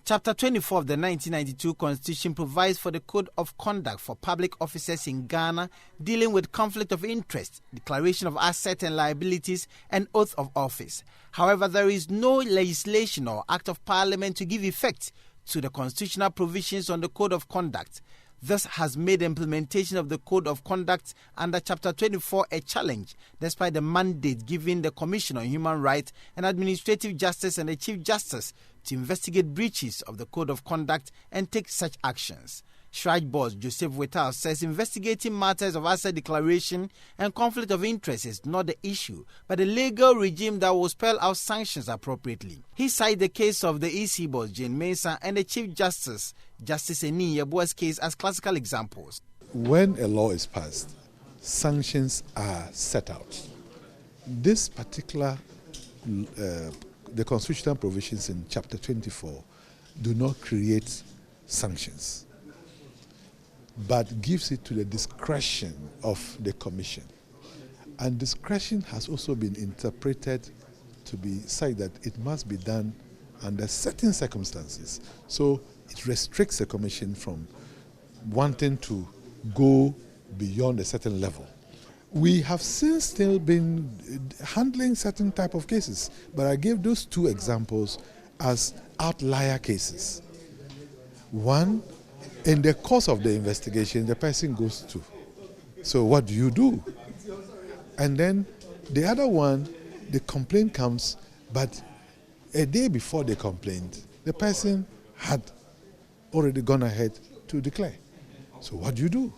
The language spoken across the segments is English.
Chapter 24 of the 1992 Constitution provides for the Code of Conduct for Public Officers in Ghana dealing with conflict of interest, declaration of assets and liabilities, and oath of office. However, there is no legislation or act of parliament to give effect to the constitutional provisions on the Code of Conduct. This has made the implementation of the Code of Conduct under Chapter 24 a challenge, despite the mandate given the Commission on Human Rights and Administrative Justice and the Chief Justice to investigate breaches of the Code of Conduct and take such actions. CHRAJ boss Joseph Whittal says investigating matters of asset declaration and conflict of interest is not the issue, but a legal regime that will spell out sanctions appropriately. He cited the case of the EC boss Jane Mensah and the Chief Justice, Justice Eni Yabua's case as classical examples. When a law is passed, sanctions are set out. This particular, the constitutional provisions in Chapter 24 do not create sanctions, but gives it to the discretion of the Commission. And discretion has also been interpreted to be such that it must be done under certain circumstances. So it restricts the Commission from wanting to go beyond a certain level. We have since still been handling certain type of cases, but I gave those two examples as outlier cases. One, in the course of the investigation, the person goes to. So what do you do? And then the other one, the complaint comes, but a day before the complaint, the person had already gone ahead to declare. So what do you do?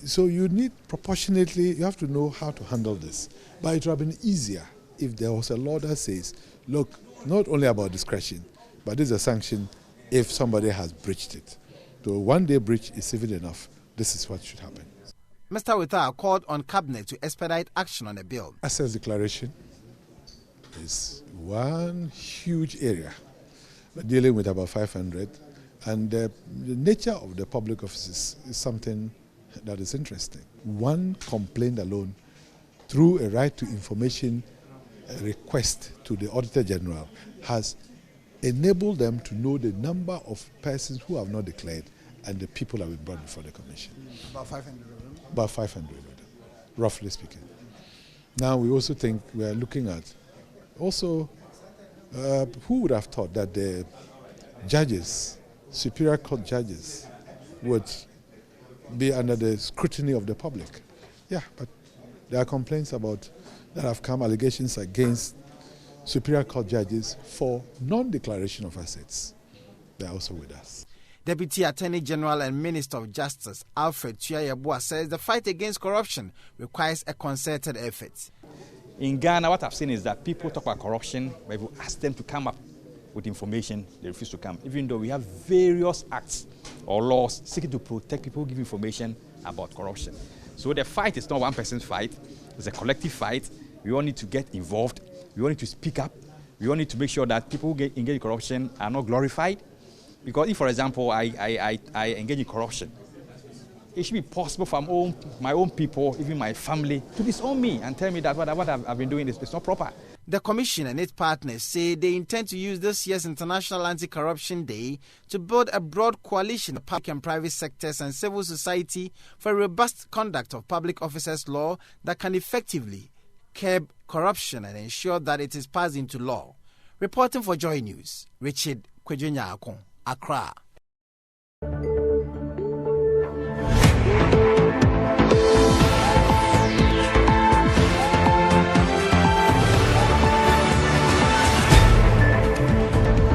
So you need proportionately, you have to know how to handle this. But it would have been easier if there was a law that says, look, not only about discretion, but this is a sanction if somebody has breached it. So one day breach is civil enough. This is what should happen. Mr. Whittal called on Cabinet to expedite action on the bill. Assets declaration is one huge area. We're dealing with about 500. And the nature of the public offices is something that is interesting. One complaint alone, through a right to information request to the Auditor General, has enabled them to know the number of persons who have not declared and the people that have been brought before the Commission. About 500 of them? About 500 of them, roughly speaking. Now we also think we are looking at also who would have thought that the judges, Superior Court judges, would be under the scrutiny of the public. Yeah, but there are complaints about that have come, allegations against Superior Court judges for non-declaration of assets. They are also with us. Deputy Attorney General and Minister of Justice Alfred Tuah says the fight against corruption requires a concerted effort. In Ghana, what I've seen is that people talk about corruption, but if you ask them to come up with information, they refuse to come, even though we have various acts or laws seeking to protect people who give information about corruption. So the fight is not one person's fight, it's a collective fight. We all need to get involved, we all need to speak up, we all need to make sure that people who engage in corruption are not glorified. Because if, for example, I engage in corruption, it should be possible for my own people, even my family, to disown me and tell me that what I've been doing is not proper. The Commission and its partners say they intend to use this year's International Anti-Corruption Day to build a broad coalition of public and private sectors and civil society for a robust conduct of public officers law that can effectively curb corruption and ensure that it is passed into law. Reporting for Joy News, Richard Kwejunya Akon, Accra.